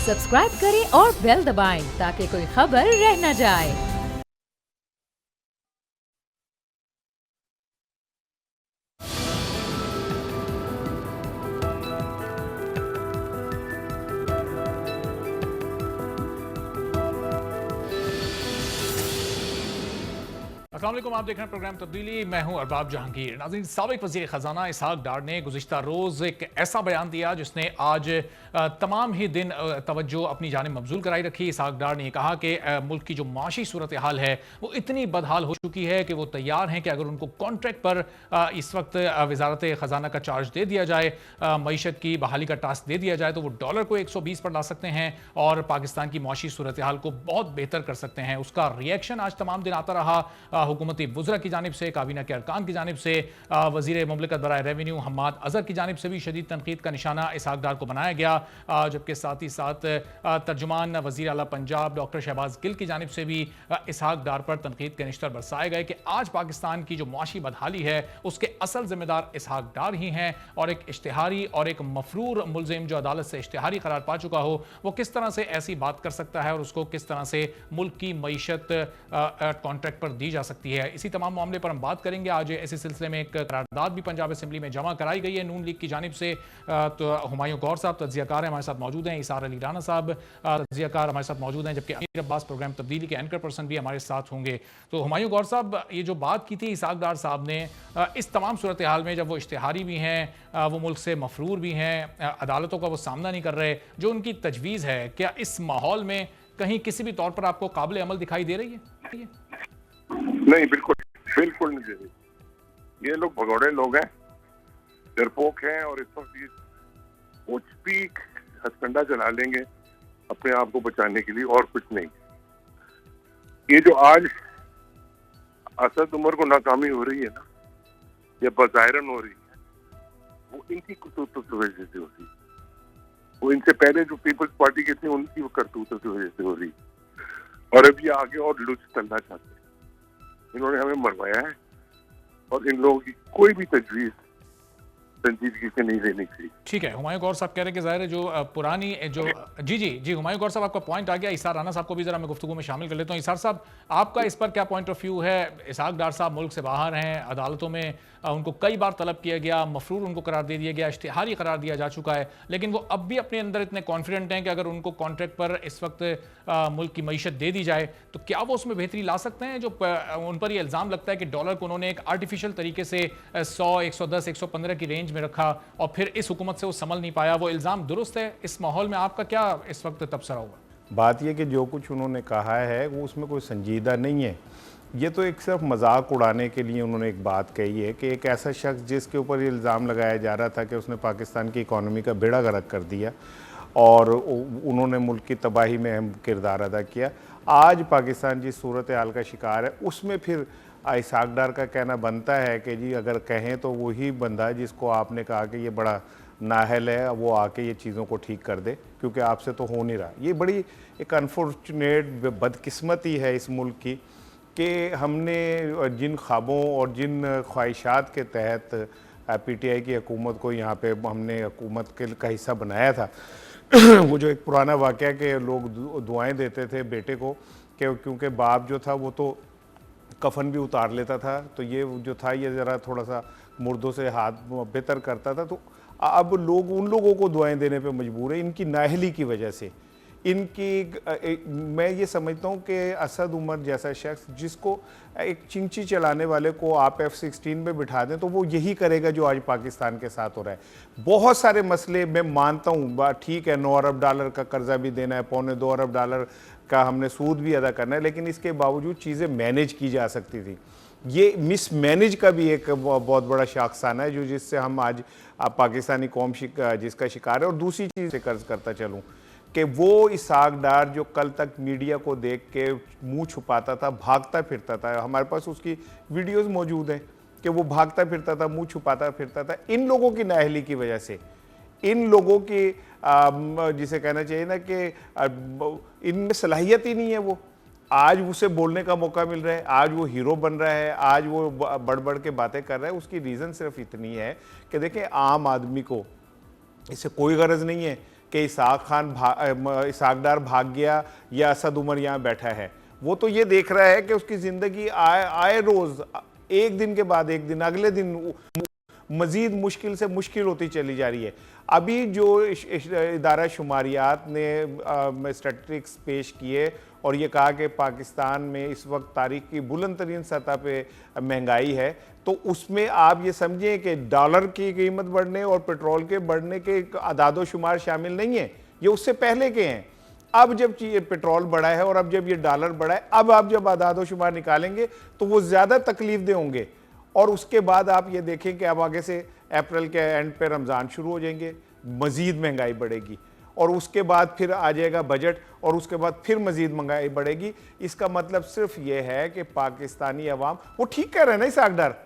Subscribe करें और bell दबाएं ताकि कोई खबर रह न जाए। अस्सलाम वालेकुम, आप देख रहे हैं प्रोग्राम तब्दीली। मैं हूं अरबाब जहांगीर। नाज़रीन, साबिक वज़ीर ख़जाना इसहाक डार ने गुज़िश्ता रोज़ एक ऐसा बयान दिया जिसने आज तमाम ही दिन तवज्जो अपनी जानिब मबज़ूल कराई रखी। इसहाक डार ने कहा कि मुल्क की जो माशी सूरत हाल है वो इतनी बदहाल हो चुकी है कि वो तैयार हैं कि अगर उनको कॉन्ट्रैक्ट पर इस वक्त वज़ारत ख़जाना का चार्ज दे दिया जाए, मईशत की बहाली का टास्क दे दिया जाए, तो वो डॉलर को 120 पर ला सकते हैं और पाकिस्तान की माशी सूरत हाल को बहुत बेहतर कर सकते हैं। उसका रिएक्शन आज तमाम दिन आता रहा हुकूमती वज़रा की जानिब से, काबीना के अरकान की जानिब से, वज़ीर मुमलिकत बराए रेवेन्यू हम्माद अज़हर की जानिब से भी शदीद तनकीद का निशाना इसहाक डार को बनाया गया, जबकि साथ ही साथ तर्जुमान वज़ीर आला पंजाब डॉक्टर शहबाज गिल की जानिब से भी इसहाक डार पर तनकीद के निश्तर बरसाए गए कि आज पाकिस्तान की जो मुआशी बदहाली है उसके असल जिम्मेदार इसहाक डार ही हैं और एक इश्तिहारी और एक मफरूर मुलजिम जो अदालत से इश्तिहारी करार पा चुका हो वो किस तरह से ऐसी बात कर सकता है और उसको किस तरह से मुल्क की मईशत कॉन्ट्रैक्ट पर दी जा सकती है। इसी तमाम मामले पर हम बात करेंगे। आज इसी सिलसिले में एक करारदाद भी पंजाब असेंबली में जमा कराई गई है नून लीग की जानिब से। तो हुमायूं गौर साहब तज्जियाकार हैं, हमारे साथ मौजूद हैं। इसार अली राना साहब तज्जियाकार हमारे साथ मौजूद हैं, जबकि अमीर अब्बास प्रोग्राम तब्दीली के एंकर पर्सन भी हमारे साथ होंगे। तो हुमायूं गौर साहब, ये जो बात की थी इसहाक डार साहब ने, इस तमाम सूरत हाल में जब वो इश्तिहारी भी हैं, वो मुल्क से मफरूर भी हैं, अदालतों का वो सामना नहीं कर रहे, जो उनकी तजवीज़ है, क्या इस माहौल में कहीं किसी भी तौर पर आपको काबिल अमल दिखाई दे रही है? नहीं, बिल्कुल बिल्कुल नहीं दे रही। ये लोग भगोड़े लोग हैं, डरपोक हैं और इस वक्त ये कुछ भी हथकंडा चला लेंगे अपने आप को बचाने के लिए और कुछ नहीं। ये जो आज असद उमर को नाकामी हो रही है ना, या बज़ाहिरन हो रही है, वो इनकी करतूतों की वजह से हो रही है। वो इनसे पहले जो पीपल्स पार्टी के थे उनकी वो करतूतों की वजह से हो रही है और अब ये आगे और लुच चलना चाहते हैं। इन्होंने हमें मरवाया है और इन लोगों की कोई भी तजवीज़ संजीदगी से नहीं लेनी चाहिए। ठीक है, हुमायूं गौर साहब कह रहे हैं कि ज़ाहिर है जो पुरानी जो जी हुमायूं गौर साहब, आपका पॉइंट आ गया। इसार राना साहब को भी ज़रा मैं गुफ्तगू में शामिल कर लेता हूँ। इसार साहब, आपका इस पर क्या पॉइंट ऑफ व्यू है? इसहाक डार साहब मुल्क से बाहर हैं, अदालतों में उनको कई बार तलब किया गया, मफरूर उनको करार दे दिया गया, इश्तिहारी करार दिया जा चुका है, लेकिन वो अब भी अपने अंदर इतने कॉन्फिडेंट हैं कि अगर उनको कॉन्ट्रैक्ट पर इस वक्त मुल्क की मईशत दे दी जाए तो क्या वो उसमें बेहतरी ला सकते हैं? जो उन पर यह इल्ज़ाम लगता है कि डॉलर को उन्होंने एक आर्टिफिशियल तरीके से 100, 110, 115 की रेंज में रखा और फिर इस हुकूमत से वो संभल नहीं पाया, वो इल्ज़ाम दुरुस्त है? इस माहौल में आपका क्या इस वक्त तबसरा होगा? बात यह कि जो कुछ उन्होंने कहा है वो उसमें कोई संजीदा नहीं है। ये तो एक सिर्फ मजाक उड़ाने के लिए उन्होंने एक बात कही है कि एक ऐसा शख्स जिसके ऊपर ये इल्ज़ाम लगाया जा रहा था कि उसने पाकिस्तान की इकॉनमी का बेड़ा गर्क कर दिया और उन्होंने मुल्क की तबाही में अहम किरदार अदा किया, आज पाकिस्तान जिस सूरत हाल का शिकार है उसमें फिर इसहाक डार का कहना बनता है कि जी अगर कहें तो वही बंदा जिसको आपने कहा कि ये बड़ा नाहल है वो आके ये चीज़ों को ठीक कर दे, क्योंकि आपसे तो हो नहीं रहा। ये बड़ी एक अनफॉर्चुनेट बदकिस्मती है इस मुल्क की कि हमने जिन ख्वाबों और जिन ख्वाहिशात के तहत पीटीआई की हुकूमत को यहाँ पे हमने हुकूमत का हिस्सा बनाया था वो जो एक पुराना वाक़या कि लोग दुआएं देते थे बेटे को कि क्योंकि बाप जो था वो तो कफन भी उतार लेता था, तो ये जो था ये ज़रा थोड़ा सा मुर्दों से हाथ बेहतर करता था, तो अब लोग उन लोगों को दुआएं देने पे मजबूर है इनकी नाअहली की वजह से। मैं ये समझता हूँ कि असद उमर जैसा शख्स जिसको एक चिंची चलाने वाले को आप F-16 में बिठा दें तो वो यही करेगा जो आज पाकिस्तान के साथ हो रहा है। बहुत सारे मसले मैं मानता हूँ, ठीक है, 9 अरब डॉलर का कर्जा भी देना है, $2.25 अरब का हमने सूद भी अदा करना है, लेकिन इसके बावजूद चीज़ें मैनेज की जा सकती थी। ये मिस मैनेज का भी एक बहुत बड़ा शाखसाना है जो जिससे हम आज पाकिस्तानी कौम जिसका शिकार है। और दूसरी चीज़ से कर्ज करता चलूँ कि वो इसहाक डार जो कल तक मीडिया को देख के मुंह छुपाता था, भागता फिरता था, हमारे पास उसकी वीडियोस मौजूद हैं कि वो भागता फिरता था, मुंह छुपाता फिरता था, इन लोगों की नाअहली की वजह से, इन लोगों की जिसे कहना चाहिए ना कि इनमें सलाहियत ही नहीं है। वो आज उसे बोलने का मौका मिल रहा है, आज वो हीरो बन रहा है, आज वो बढ़ बढ़ के बातें कर रहा है। उसकी रीज़न सिर्फ इतनी है कि देखें, आम आदमी को इससे कोई गरज नहीं है कि इसहाक डार भाग गया या असद उमर यहाँ बैठा है। वो तो ये देख रहा है कि उसकी ज़िंदगी आए रोज़ एक दिन के बाद एक दिन अगले दिन मज़ीद मुश्किल से मुश्किल होती चली जा रही है। अभी जो इदारा शुमारियात ने स्टैटिस्टिक्स पेश किए और ये कहा कि पाकिस्तान में इस वक्त तारीख की बुलंद तरीन सतह पे महंगाई है, तो उसमें आप ये समझें कि डॉलर की कीमत बढ़ने और पेट्रोल के बढ़ने के अदादो शुमार शामिल नहीं है, ये उससे पहले के हैं। अब जब ये पेट्रोल बढ़ा है और अब जब ये डॉलर बढ़ा है, अब आप जब अदादो शुमार निकालेंगे तो वो ज़्यादा तकलीफ दे होंगे। और उसके बाद आप ये देखें कि अब आगे से अप्रैल के एंड पे रमज़ान शुरू हो जाएंगे, मज़ीद महंगाई बढ़ेगी और उसके बाद फिर आ जाएगा बजट और उसके बाद फिर मज़ीद महंगाई बढ़ेगी। इसका मतलब सिर्फ ये है कि पाकिस्तानी अवाम, वो ठीक कह रहे हैं ना इसहाक डार,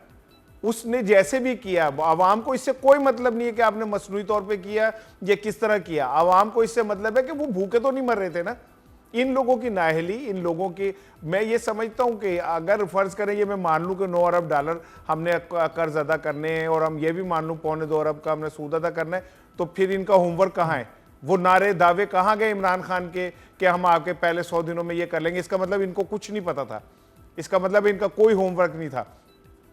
उसने जैसे भी किया, अवाम को इससे कोई मतलब नहीं है कि आपने मसनूई तौर पे किया या किस तरह किया। अवाम को इससे मतलब है कि वो भूखे तो नहीं मर रहे थे ना। इन लोगों की नाअहली, इन लोगों की, मैं ये समझता हूं कि अगर फ़र्ज़ करें ये मैं मान लूं कि 9 अरब डॉलर हमने कर्ज अदा करने हैं और हम ये भी मान लूं 2.25 अरब का हमने सूद अदा करना है, तो फिर इनका होमवर्क कहाँ है? वो नारे दावे कहाँ गए इमरान खान के कि हम आपके पहले 100 दिनों में ये कर लेंगे? इसका मतलब इनको कुछ नहीं पता था, इसका मतलब इनका कोई होमवर्क नहीं था।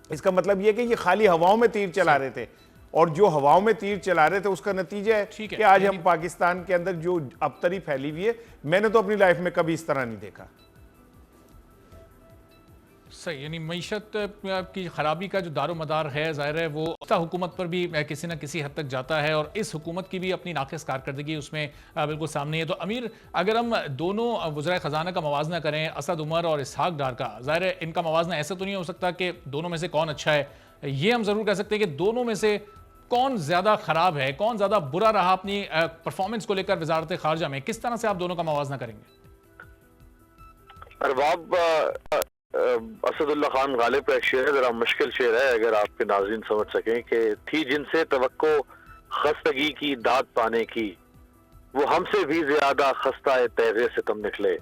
इसका मतलब ये कि ये खाली हवाओं में तीर चला रहे थे और जो हवाओं में तीर चला रहे थे उसका नतीजा है कि आज हम पाकिस्तान के अंदर जो अबतरी फैली हुई है, मैंने तो अपनी लाइफ में कभी इस तरह नहीं देखा। सही, यानी मईशत की खराबी का जो दारोमदार है, ज़ाहिर है वो हुकूमत पर भी किसी न किसी हद तक जाता है और इस हुकूमत की भी अपनी नाक़िस कारकर्दगी उसमें बिल्कुल सामने है। तो अमीर, अगर हम दोनों वज़राए ख़जाना का मवाजना करें, असद उमर और इसहाक डार का, ज़ाहिर है इनका मवाजना ऐसा तो नहीं हो सकता कि दोनों में से कौन अच्छा है। ये हम ज़रूर कह सकते हैं कि दोनों में से कौन ज़्यादा ख़राब है, कौन ज़्यादा बुरा रहा अपनी परफॉर्मेंस को लेकर वज़ारत ख़ारजा में। किस तरह से आप दोनों का मवाजना करेंगे? अरबाब, असदुल्ला खान गालिब का एक शेर है, जरा मुश्किल शेर है, अगर आपके नाज़रीन समझ सकें कि थी जिनसे तवक्को खस्तगी की दाद पाने की, वो हमसे भी ज्यादा खस्ता तेगे से तुम निकले।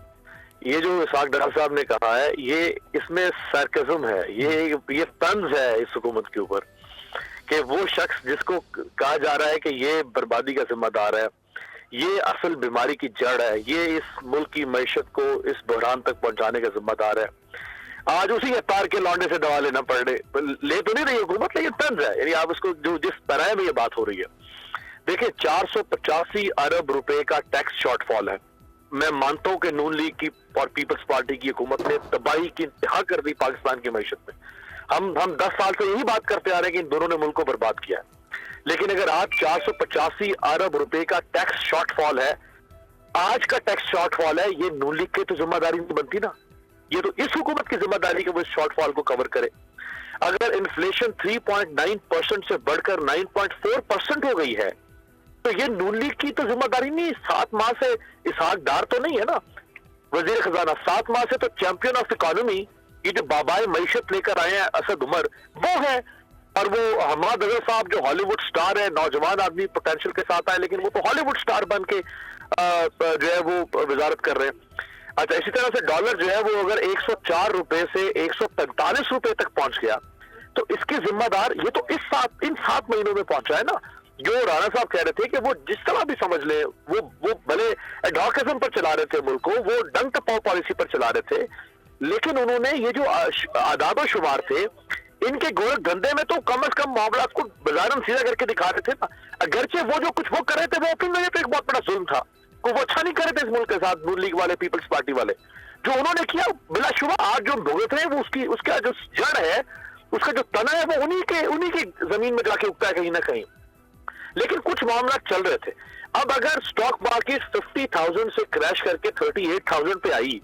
ये जो इसहाक डार साहब ने कहा है, ये इसमें सरकज़म है, ये तंज है इस हुकूमत के ऊपर कि वो शख्स जिसको कहा जा रहा है कि ये बर्बादी का जिम्मेदार है, ये असल बीमारी की जड़ है, ये इस मुल्क की मईशत को इस बहरान तक पहुंचाने का जिम्मेदार है, आज उसी अवतार के लौंडे से दवा लेना पड़ रहे, ले तो नहीं रही हुकूमत, लेकिन तंज है। यानी आप उसको जो जिस तरह में ये बात हो रही है, देखिए 485 अरब रुपए का टैक्स शॉर्टफॉल है। मैं मानता हूं कि नून लीग की और पीपल्स पार्टी की हुकूमत ने तबाही की इंतहा कर दी पाकिस्तान की मईशत में। हम 10 साल से यही बात करते आ रहे हैं कि इन दोनों ने मुल्क को बर्बाद किया है। लेकिन अगर आज 485 अरब रुपए का टैक्स शॉर्टफॉल है, आज का टैक्स शॉर्टफॉल है, ये नून लीग की तो जिम्मेदारी नहीं बनती ना, ये तो इस हुकूमत की जिम्मेदारी कि वो इस शॉर्टफॉल को कवर करे। अगर इन्फ्लेशन 3.9% से बढ़कर 9.4% हो गई है, तो ये नून लीग की तो जिम्मेदारी नहीं। 7 माह से इसहाक डार तो नहीं है ना वजीर खजाना, 7 माह से तो चैंपियन ऑफ इकोनॉमी, ये जो बाबाए मईशत लेकर आए हैं असद उमर, वो है। और वो हमाद अजहर साहब जो हॉलीवुड स्टार है, नौजवान आदमी पोटेंशियल के साथ आए, लेकिन वो तो हॉलीवुड स्टार बन के जो है वो वजारत कर रहे हैं। अच्छा, इसी तरह से डॉलर जो है वो अगर 104 रुपए से 145 रुपए तक पहुंच गया, तो इसके जिम्मेदार ये तो इन 7 महीनों में पहुंचा है ना। जो राणा साहब कह रहे थे कि वो जिस तरह भी समझ ले, वो भले एडॉकिज्म पर चला रहे थे मुल्क को, वो डंग टपाओ पॉलिसी पर चला रहे थे, लेकिन उन्होंने ये जो आदाद शुमार थे, इनके गोरख धंधे में तो कम से कम मामला को बाजारन सीधा करके दिखा रहे थे ना। अगरचे वो जो कुछ वो कर रहे थे, वो अपनी वजह पे एक बहुत बड़ा जुल्म था, को वो अच्छा नहीं कर रहे थे इस मुल्क के साथ नून लीग वाले, पीपल्स पार्टी वाले। जो उन्होंने किया बिलाशुबा आज जो भुगत रहे हैं, वो उसका जो जड़ है, उसका जो तना है, वो उन्हीं की जमीन में जाके उगता है कहीं ना कहीं। लेकिन कुछ मामला चल रहे थे। अब अगर स्टॉक मार्केट 50,000 से क्रैश करके 38,000 पे आई,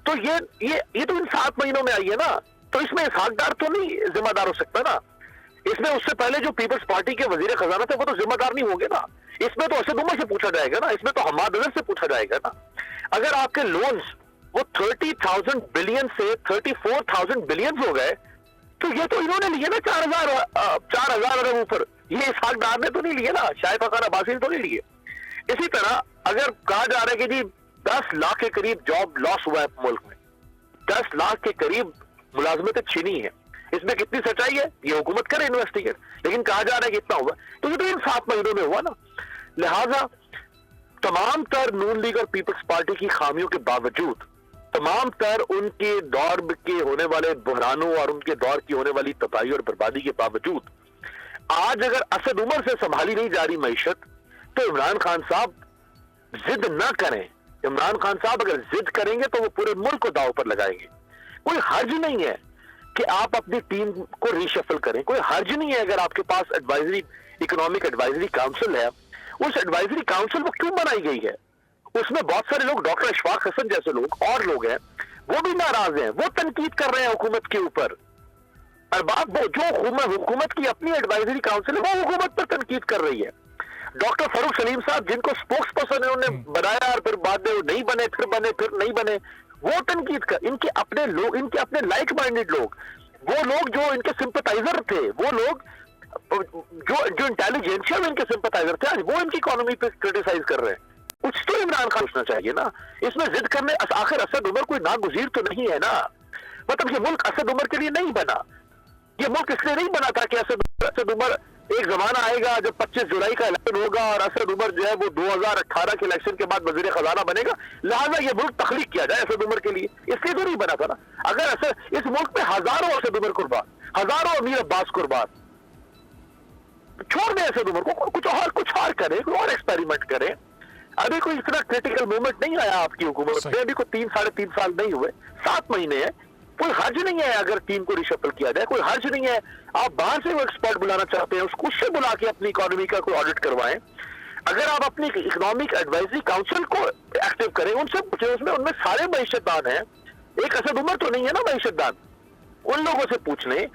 तो ये तो इन 7 महीनों में आई है ना, तो इसमें इसहाक डार तो नहीं जिम्मेदार हो सकता ना। इसमें उससे पहले जो पीपल्स पार्टी के वजीर खजाना थे, वो तो जिम्मेदार नहीं होंगे ना। इसमें तो असद उमर से पूछा जाएगा ना, इसमें तो हमाद अजहर से पूछा जाएगा ना। अगर आपके लोन्स वो 30,000 बिलियन से 34,000 बिलियन हो गए, तो ये तो इन्होंने लिए ना 4,000 अरब ऊपर, ये इसहाक डार ने तो नहीं लिए ना, शायद फखार अब्बासी ने तो नहीं लिए। इसी तरह अगर कहा जा रहा है कि जी 10 लाख के करीब जॉब लॉस हुआ है मुल्क में, 10 लाख के करीब मुलाजमतें छिनी है, इसमें कितनी सच्चाई है ये हुकूमत करे इन्वेस्टिगेट, लेकिन कहा जा रहा है कि इतना हुआ, तो ये तो इन 7 महीनों में हुआ ना। लिहाजा तमाम तर नून लीग और पीपल्स पार्टी की खामियों के बावजूद, तमाम तर उनके दौर के होने वाले बहरानों और उनके दौर की होने वाली तबाही और बर्बादी के बावजूद, आज अगर असद उमर से संभाली नहीं जा रही मईशत, तो इमरान खान साहब जिद ना करें। इमरान खान साहब अगर जिद करेंगे तो वो पूरे मुल्क को दांव पर लगाएंगे। कोई हर्ज नहीं है कि आप अपनी टीम को रीशफल करें, कोई हर्ज नहीं है अगर आपके पास एडवाइजरी, इकोनॉमिक एडवाइजरी काउंसिल है। उस एडवाइजरी काउंसिल वो क्यों बनाई गई है? उसमें बहुत सारे लोग, डॉक्टर अशफाक हसन जैसे लोग और लोग हैं, वो भी नाराज हैं, वो तनकीद कर रहे हैं हुकूमत के ऊपर। अरबाब, वो जो हुकूमत की अपनी एडवाइजरी काउंसिल है, वो हुकूमत पर तनकीद कर रही है। डॉक्टर फारूक सलीम साहब, जिनको स्पोक्स पर्सन उन्होंने बनाया और फिर बाद में वो नहीं बने, फिर बने, फिर नहीं बने, वो तनकीद कर, इनके अपने लोग, इनके अपने लाइक माइंडेड लोग, वो लोग जो इनके सिंपथाइजर थे, वो लोग जो इंटेलिजेंशिया में इनके सिंपथाइजर थे, आज वो इनकी इकोनॉमी पे क्रिटिसाइज कर रहे हैं। कुछ तो इमरान खान सोचना चाहिए ना इसमें जिद करने। आखिर असद उमर कोई नागुजीर तो नहीं है ना। मतलब ये मुल्क असद उमर के लिए नहीं बना, ये मुल्क इसलिए नहीं बना था कि असद उमर, एक जमाना आएगा जब 25 जुलाई का इलेक्शन होगा और असद उमर जो है वो 2018 के इलेक्शन के बाद वजीर खजाना बनेगा, लिहाजा ये मुल्क तख्लीक किया जाए असद उमर के लिए, इसलिए तो नहीं बना था ना। अगर इस मुल्क में हजारों असद उमर कुर्बान, हजारों अमीर अब्बास कुर्बान, छोड़ दें असद उमर को, कुछ और करें, कोई और एक्सपेरिमेंट करें। अभी कोई इतना क्रिटिकल मोमेंट नहीं आया आपकी हुकूमत में, अभी कोई 3-3.5 साल नहीं हुए, 7 महीने हैं। कोई हर्ज नहीं है अगर टीम को रिशफल किया जाए, कोई हर्ज नहीं है। आप बाहर से वो एक्सपर्ट बुलाना चाहते हैं, उससे बुला के अपनी इकोनॉमी का कोई ऑडिट करवाएं। अगर आप अपनी इकोनॉमिक एडवाइजरी काउंसिल को एक्टिव करें, उनसे पूछें, उनमें सारे मईशतदान हैं, एक असद उमर तो नहीं है ना मईशतदान, उन लोगों से पूछ लें।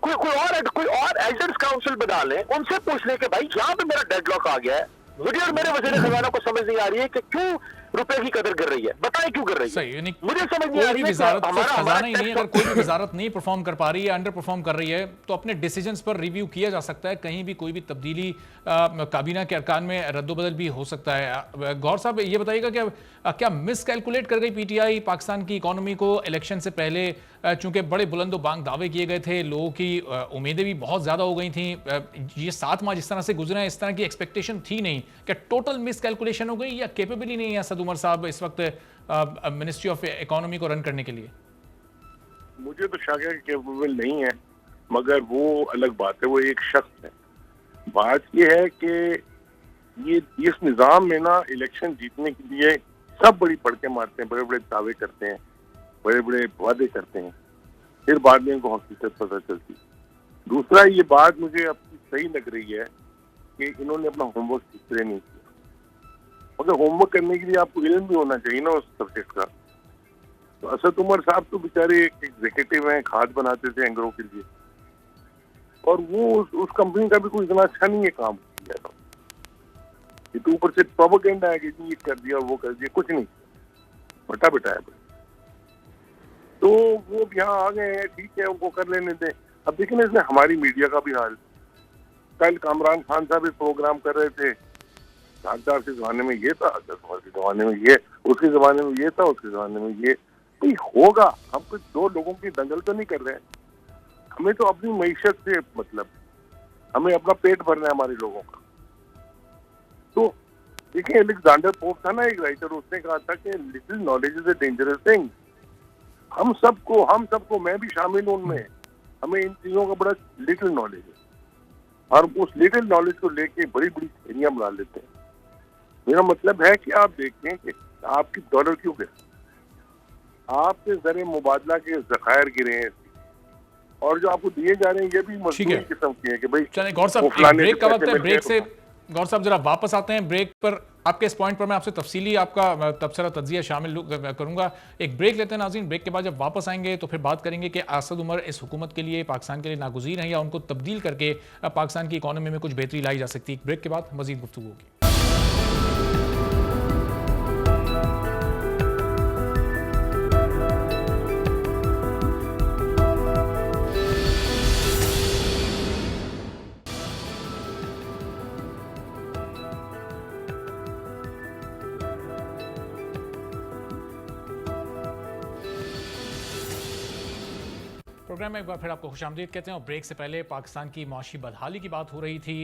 कोई और एल्डर्स काउंसिल बना लें, उनसे पूछ लें कि भाई यहाँ पे मेरा डेडलॉक आ गया है, मुझे और मेरे वजीर खजाना को समझ नहीं आ रही है कि क्यों रुपए की कदर कर रही है, बताएं क्यों कर रही है। मुझे समझ नहीं आ रही है वजारत खजाना ही नहीं, अगर कोई भी वजारत नहीं परफॉर्म कर पा रही है, अंडर परफॉर्म कर रही है, तो अपने डिसीजंस पर रिव्यू किया जा सकता है। कहीं भी कोई भी तब्दीली काबीना के अरकान में रद्दोबदल भी हो सकता है। गौर साहब, ये बताइएगा कि क्या मिस कैलकुलेट कर गई पीटीआई पाकिस्तान की इकोनॉमी को इलेक्शन से पहले? चूंकि बड़े बुलंदो बांग दावे किए गए थे, लोगों की उम्मीदें भी बहुत ज़्यादा हो गई थी, ये 7 माह जिस तरह से गुजरे हैं, इस तरह की एक्सपेक्टेशन थी नहीं। क्या टोटल मिस कैलकुलेशन हो गई या केपेबल ही नहीं है असद उमर साहब इस वक्त मिनिस्ट्री ऑफ इकोनॉमी को रन करने के लिए? मुझे तो शक है कि केपेबल नहीं है, मगर वो अलग बात है, वो एक शख्स है। बात ये है कि ये इस निज़ाम में ना इलेक्शन जीतने के लिए सब बड़ी पड़के मारते हैं, बड़े बड़े दावे करते हैं, बड़े बड़े वादे करते हैं, फिर बाद में इनको हकीकत पता चलती। दूसरा, ये बात मुझे अपनी सही लग रही है कि इन्होंने अपना होमवर्क ठीक तरह नहीं किया। मगर होमवर्क करने के लिए आपको इल्म भी होना चाहिए ना उस सब्जेक्ट का। तो असद उमर साहब तो बेचारे एक एग्जीक्यूटिव हैं, खाद बनाते थे एंगरों के लिए, और वो उस कंपनी का भी कोई इतना अच्छा नहीं है काम किया। ये तो ऊपर से प्रोपेगेंडा है कि ये कर दिया, वो कर दिया, कुछ नहीं, बटा बिटाया बस। तो वो यहाँ आ गए हैं, ठीक है, उनको कर लेने दें। अब देखिए ना, इसमें हमारी मीडिया का भी हाल। कल कामरान खान साहब एक प्रोग्राम कर रहे थे, झाकदार के जमाने में ये था, के जमाने में ये, उसके जमाने में ये था, उसके जमाने में ये। कोई होगा, हम कुछ 2 लोगों की दंगल तो नहीं कर रहे हैं। हमें तो अपनी मईशत से मतलब, हमें अपना पेट भरना है हमारे लोगों का। तो देखिए, अलेक्जेंडर पोप था ना एक राइटर, उसने कहा था कि little knowledge is a dangerous thing. हम सबको मैं भी शामिल हूं उनमें, हमें इन चीजों का बड़ा लिटिल नॉलेज है, और उस लिटिल नॉलेज को लेके बड़ी बड़ी थैलियां बना लेते हैं। मेरा मतलब है कि आप देखें कि आपकी डॉलर क्यों गिरे, आपके जरिए मुबादला के जखायर गिरे हैं, और जो आपको दिए जा रहे हैं ये भी मजबूरी किस्म की है कि भाई। चलिए गौर साहब, ब्रेक का वक्त है, ब्रेक से गौर साहब जरा वापस आते हैं। ब्रेक पर आपके इस पॉइंट पर मैं आपसे तफसीली आपका तबसरा तज्जिया शामिल करूंगा। एक ब्रेक लेते हैं नाज़रीन। ब्रेक के बाद जब वापस आएंगे तो फिर बात करेंगे कि असद उमर इस हुकूमत के लिए, पाकिस्तान के लिए नागुज़ीर हैं या उनको तब्दील करके पाकिस्तान की इकोनॉमी में कुछ बेहतरी लाई जा सकती है। ब्रेक के बाद मज़ीद गुफ्तगू होगी। प्रोग्राम में एक बार फिर आपको खुशामदीद कहते हैं। और ब्रेक से पहले पाकिस्तान की माशी बदहाली की बात हो रही थी।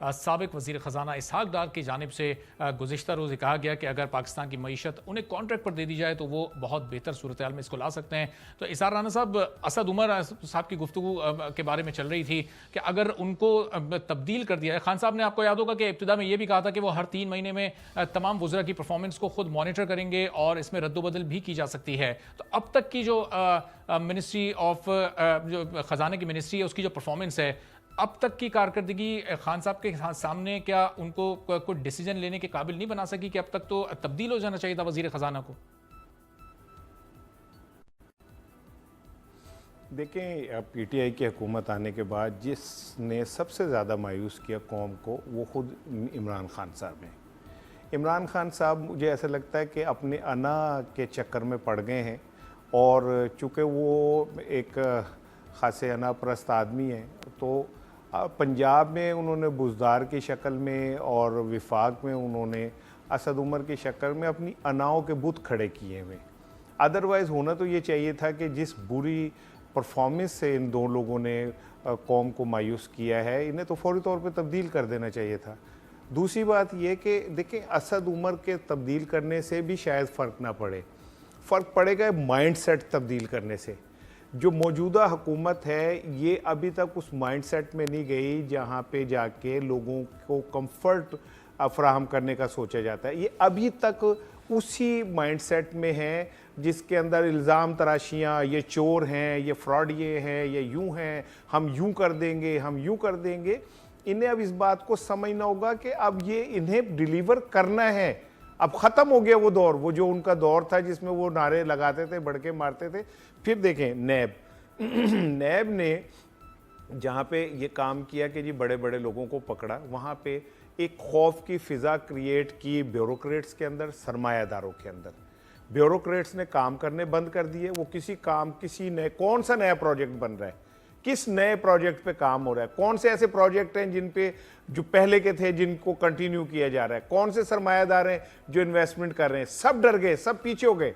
साबिक वज़ीर ख़जाना इसहाक डार की जानिब से गुज़िश्ता रोज़ कहा गया कि अगर पाकिस्तान की मईशत उन्हें कॉन्ट्रैक्ट पर दे दी जाए तो वो बहुत बेहतर सूरत हाल में इसको ला सकते हैं। तो इसार राना साहब, असद उमर साहब की गुफ्तगू के बारे में चल रही थी कि अगर उनको तब्दील कर दिया है, खान साहब ने आपको याद होगा कि इब्तिदा में ये भी कहा था कि वो हर 3 महीने में तमाम वज़रा की परफॉर्मेंस को खुद मॉनिटर करेंगे और इसमें रद्दोबदल भी की जा सकती है। तो अब तक की जो मिनिस्ट्री ऑफ जो ख़जाने की मिनिस्ट्री है उसकी जो परफॉर्मेंस है, अब तक की कारकर्दगी खान साहब के सामने क्या उनको कोई डिसीजन लेने के काबिल नहीं बना सकी कि अब तक तो तब्दील हो जाना चाहिए था वज़ीर ख़जाना को? देखें, पीटीआई की हुकूमत आने के बाद जिसने सबसे ज़्यादा मायूस किया कौम को वो ख़ुद इमरान खान साहब हैं। इमरान खान साहब, मुझे ऐसा लगता है कि अपने अना के चक्कर में पड़ गए हैं और चूँकि वो एक ख़ासे अना परस्त आदमी हैं तो पंजाब में उन्होंने बुज़दार की शक्ल में और विफाक में उन्होंने असद उमर की शक्ल में अपनी अनाओं के बुत खड़े किए हुए। अदरवाइज़ होना तो ये चाहिए था कि जिस बुरी परफॉर्मेंस से इन दो लोगों ने कौम को मायूस किया है, इन्हें तो फौरी तौर पे तब्दील कर देना चाहिए था। दूसरी बात ये कि देखें, असद उमर के तब्दील करने से भी शायद फ़र्क ना पड़े, फ़र्क पड़ेगा माइंड सेट तब्दील करने से। जो मौजूदा हुकूमत है ये अभी तक उस माइंड सेट में नहीं गई जहाँ पे जाके लोगों को कंफर्ट फराहम करने का सोचा जाता है। ये अभी तक उसी माइंड सेट में है जिसके अंदर इल्ज़ाम तराशियाँ, ये चोर हैं, ये फ्रॉड ये हैं, ये यूँ हैं, हम यूँ कर देंगे, हम यूँ कर देंगे। इन्हें अब इस बात को समझना होगा कि अब ये इन्हें डिलीवर करना है। अब ख़त्म हो गया वो दौर, वो जो उनका दौर था जिसमें वो नारे लगाते थे, बड़के मारते थे। फिर देखें नैब नैब ने जहाँ पे ये काम किया कि जी बड़े बड़े लोगों को पकड़ा, वहाँ पे एक खौफ की फ़िज़ा क्रिएट की ब्यूरोक्रेट्स के अंदर, सरमायादारों के अंदर। ब्यूरोक्रेट्स ने काम करने बंद कर दिए। वो किसी नए, कौन सा नया प्रोजेक्ट बन रहा है, किस नए प्रोजेक्ट पे काम हो रहा है, कौन से ऐसे प्रोजेक्ट हैं जिन पे जो पहले के थे जिनको कंटिन्यू किया जा रहा है, कौन से सरमायादार हैं जो इन्वेस्टमेंट कर रहे हैं। सब डर गए, सब पीछे हो गए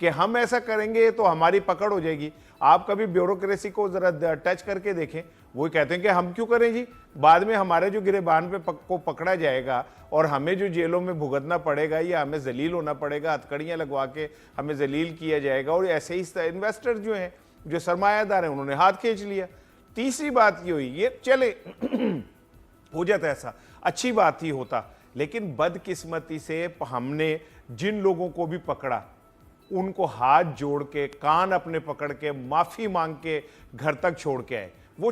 कि हम ऐसा करेंगे तो हमारी पकड़ हो जाएगी। आप कभी ब्यूरोक्रेसी को ज़रा टच करके देखें, वो कहते हैं कि हम क्यों करें जी, बाद में हमारे जो गिरेबान पे को पकड़ा जाएगा और हमें जो जेलों में भुगतना पड़ेगा या हमें जलील होना पड़ेगा, हथकड़ियाँ लगवा के हमें जलील किया जाएगा। और ऐसे ही इन्वेस्टर जो हैं, जो सरमायादार हैं, उन्होंने हाथ खींच लिया। तीसरी बात ये हुई, ये चले हो जाता ऐसा, अच्छी बात ही होता, लेकिन बदकिस्मती से हमने जिन लोगों को भी पकड़ा उनको हाथ जोड़ के, कान अपने पकड़ के, माफ़ी मांग के घर तक छोड़ के आए। वो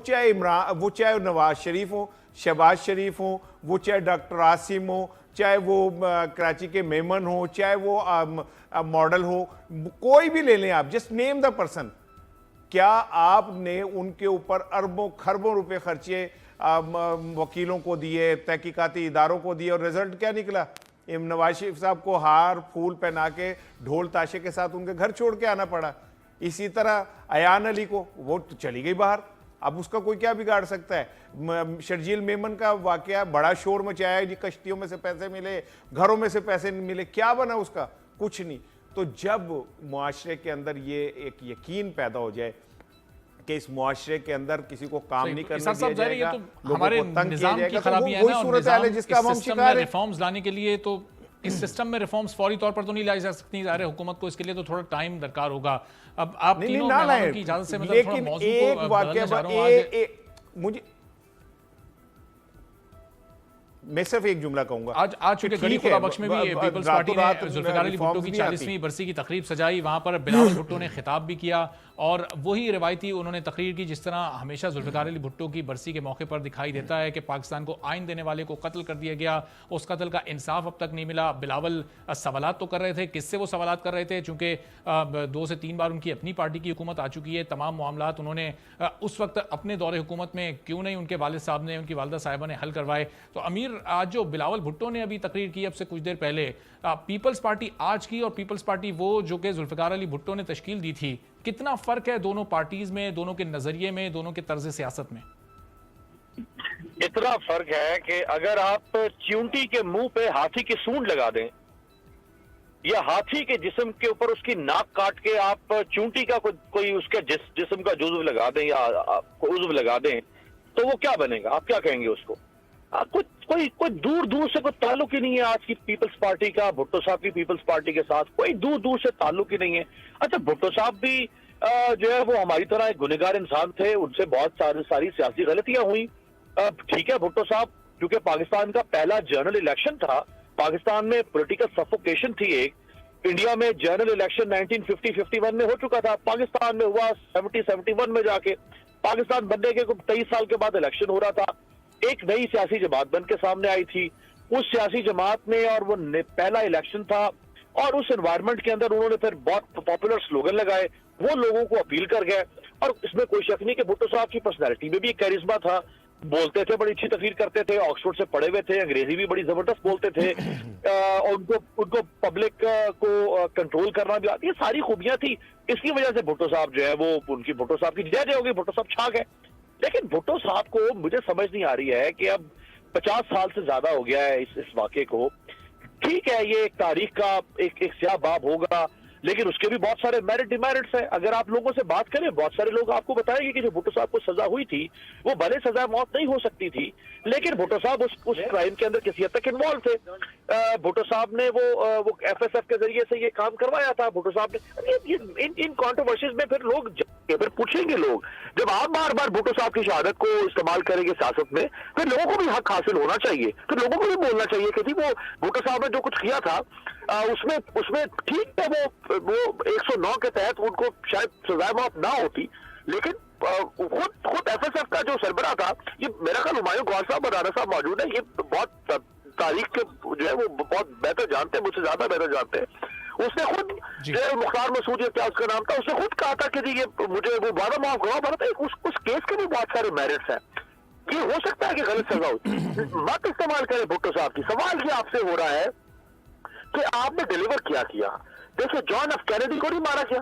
चाहे नवाज शरीफ हो, शहबाज शरीफ हो, वो चाहे डॉक्टर आसिम हो, चाहे वो कराची के मेमन हो, चाहे वो मॉडल हो, कोई भी ले लें आप, जस्ट नेम द पर्सन। क्या आपने उनके ऊपर अरबों खरबों रुपए खर्चे वकीलों को दिए, तहकीकाती इदारों को दिए, और रिजल्ट क्या निकला? नवाज शरीफ साहब को हार फूल पहना के ढोल ताशे के साथ उनके घर छोड़ के आना पड़ा। इसी तरह अयान अली को, वो तो चली गई बाहर, अब उसका कोई क्या बिगाड़ सकता है। शर्जील मेमन का वाकया, बड़ा शोर मचाया जी, कश्तियों में से पैसे मिले, घरों में से पैसे नहीं मिले, क्या बना उसका? कुछ नहीं। तो जब मुआशरे के अंदर ये एक यकीन पैदा हो जाए कि इस मुआशरे के अंदर किसी को काम नहीं करने दिया जाएगा, हमारे निजाम की खराबी है ना, सूरत हाल है जिसका हम शिकार हैं। रिफॉर्म्स लाने के लिए तो इस सिस्टम में रिफॉर्म्स फौरी तौर पर तो नहीं लाई जा सकती ज़ाहिर है, हुकूमत को इसके लिए तो थोड़ा टाइम दरकार होगा। अब आप तीनों मेहमानों की इजाजत से मतलब थोड़ा मौजू को बदलना चाह रहा हूं। मुझे मैं सिर्फ एक जुमला कहूंगा। आज चूंकि गरीब खुदा बख्श में भी पीपल्स पार्टी ने जुल्फिकार अली भुट्टो की 40वीं बरसी की तकरीब सजाई, वहां पर बिलावल भुट्टो ने खिताब भी किया और वही रिवायती उन्होंने तकरीर की जिस तरह हमेशा जुल्फिकार अली भुट्टो की बरसी के मौके पर दिखाई देता है कि पाकिस्तान को आइन देने वाले को कत्ल कर दिया गया, उस कत्ल का इंसाफ अब तक नहीं मिला। बिलावल सवालात तो कर रहे थे, किससे वो सवालात कर रहे थे? चूंकि 2 से 3 बार उनकी अपनी पार्टी की हुकूमत आ चुकी है, तमाम मामलात उन्होंने उस वक्त अपने दौरे हुकूमत में क्यों नहीं उनके वालिद साहब ने, उनकी वालदा साहिबा ने हल करवाए। तो अमीर, आज जो बिलावल भुट्टो ने अभी तकरीर की अब से कुछ देर पहले, पीपल्स पार्टी आज की और पीपल्स पार्टी वो जो कि जुल्फिकार अली भुट्टो ने तश्कील दी थी, कितना फर्क है दोनों पार्टीज में, दोनों के नजरिए में, दोनों के तर्ज सियासत में? इतना फर्क है कि अगर आप चिंटी के मुंह पे हाथी की सूंड लगा दें या हाथी के जिस्म के ऊपर उसकी नाक काट के आप चूंटी का कोई उसके जिस्म का जुज्व लगा दें या उज्व लगा दें, तो वो क्या बनेगा? आप क्या कहेंगे उसको? कोई दूर दूर से कोई ताल्लुक ही नहीं है आज की पीपल्स पार्टी का भुट्टो साहब की पीपल्स पार्टी के साथ, कोई दूर दूर से ताल्लुक ही नहीं है। अच्छा, भुट्टो साहब भी जो है वो हमारी तरह एक गुनहगार इंसान थे, उनसे बहुत सारी सियासी गलतियां हुई। ठीक है, भुट्टो साहब क्योंकि पाकिस्तान का पहला जनरल इलेक्शन था, पाकिस्तान में पॉलिटिकल सफोकेशन थी एक, इंडिया में जनरल इलेक्शन 1950-51 में हो चुका था, पाकिस्तान में हुआ 70-71 में जाके, पाकिस्तान बनने के 23 साल के बाद इलेक्शन हो रहा था, एक नई सियासी जमात बन के सामने आई थी, उस सियासी जमात ने और वो पहला इलेक्शन था और उस एनवायरनमेंट के अंदर उन्होंने फिर बहुत पॉपुलर स्लोगन लगाए, वो लोगों को अपील कर गए। और इसमें कोई शक नहीं कि भुट्टो साहब की पर्सनैलिटी में भी एक कैरिज्मा था, बोलते थे, बड़ी अच्छी तकरीर करते थे, ऑक्सफोर्ड से पढ़े हुए थे, अंग्रेजी भी बड़ी जबरदस्त बोलते थे, और उनको पब्लिक को कंट्रोल करना भी आती, ये सारी खूबियां थी। इसकी वजह से भुट्टो साहब जो है वो उनकी भुट्टो साहब की जय होगी, भुट्टो साहब छा गए। लेकिन भुट्टो साहब को मुझे समझ नहीं आ रही है कि अब 50 साल से ज्यादा हो गया है इस वाक़े को। ठीक है, ये एक तारीख का एक स्याह बाब होगा, लेकिन उसके भी बहुत सारे मेरिट डिमेरिट्स हैं। अगर आप लोगों से बात करें, बहुत सारे लोग आपको बताएंगे कि जो भुट्टो साहब को सजा हुई थी वो भले सजा मौत नहीं हो सकती थी, लेकिन भुट्टो साहब उस क्राइम के अंदर किसी हद तक इन्वॉल्व थे। भुट्टो साहब ने वो एफएसएफ के जरिए से ये काम करवाया था। भुट्टो साहब ने इन कॉन्ट्रोवर्सीज में फिर लोग फिर पूछेंगे, लोग जब आप बार बार भुट्टो साहब की शहादत को इस्तेमाल करेंगे सियासत में, फिर लोगों को भी हक हासिल होना चाहिए, फिर लोगों को भी बोलना चाहिए कि जी वो भुट्टो साहब ने जो कुछ किया था उसमें ठीक है, वो 109 के तहत उनको शायद सजा मौत ना होती, लेकिन खुद एफएसएफ का जो सरबराह था, ये मेरा ख्याल हुमायूं गौहर साहब और राणा साहब मौजूद है, ये बहुत तारीख के जो है वो बहुत बेहतर जानते हैं, मुझसे ज्यादा बेहतर जानते हैं। उसने खुद जो है मुख्तार मसूद या क्या उसका नाम था, उसने खुद कहा था कि जी ये मुझे वो वादा माफ करवा पड़ा था। उस केस के भी बहुत सारे मेरिट्स हैं, ये हो सकता है कि गलत सजा हो, मत इस्तेमाल करें भुट्टो साहब की। सवाल ये आपसे हो रहा है कि आपने डिलीवर क्या किया। देखिए, जॉन एफ कैनेडी को नहीं मारा गया,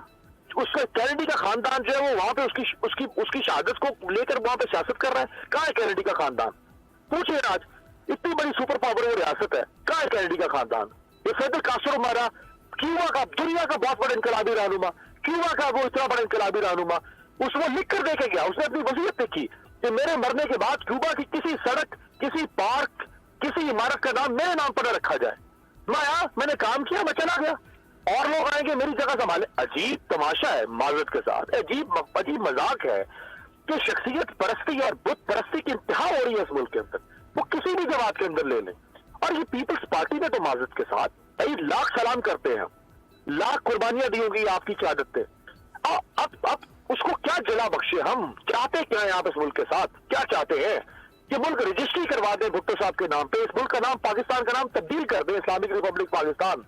उसका कैनेडी का खानदान जो है वो वहां पे उसकी शहादत को लेकर वहां पे सियासत कर रहा है। कहाँ है कैनेडी का खानदान? पूछिए आज, इतनी बड़ी सुपर पावर वो रियासत है, कहाँ है कैनेडी का खानदान? ये फेडरल कास्ट्रो मारा, क्यूबा का दुनिया का बहुत बड़ा इनकलाबी रहनुमा, क्यूबा का वो इतना बड़ा इनकलाबी रहनुमा, उसको लिख कर देके गया, उसने अपनी वसीयत लिखी कि मेरे मरने के बाद क्यूबा की किसी सड़क, किसी पार्क, किसी इमारत का नाम मेरे नाम पर न रखा जाए। मैं आया, मैंने काम किया, मैं चला गया, और लोग आएंगे मेरी जगह संभाले। अजीब तमाशा है, माजरत के साथ अजीब मजाक है कि शख्सियत परस्ती और बुत परस्ती की इंतहा हो रही है इस मुल्क के अंदर, वो किसी भी जमात के अंदर ले लें। और ये पीपल्स पार्टी में तो माजरत के साथ भाई लाख सलाम करते हैं, लाख कुर्बानियां दी होगी आपकी क़यादत पे। अब उसको क्या जला बख्शे? हम चाहते क्या है आप इस मुल्क के साथ? क्या चाहते हैं? ये मुल्क रजिस्ट्री करवा दें भुट्टो साहब के नाम पे, इस मुल्क का नाम पाकिस्तान का नाम तब्दील कर दें, इस्लामिक रिपब्लिक पाकिस्तान।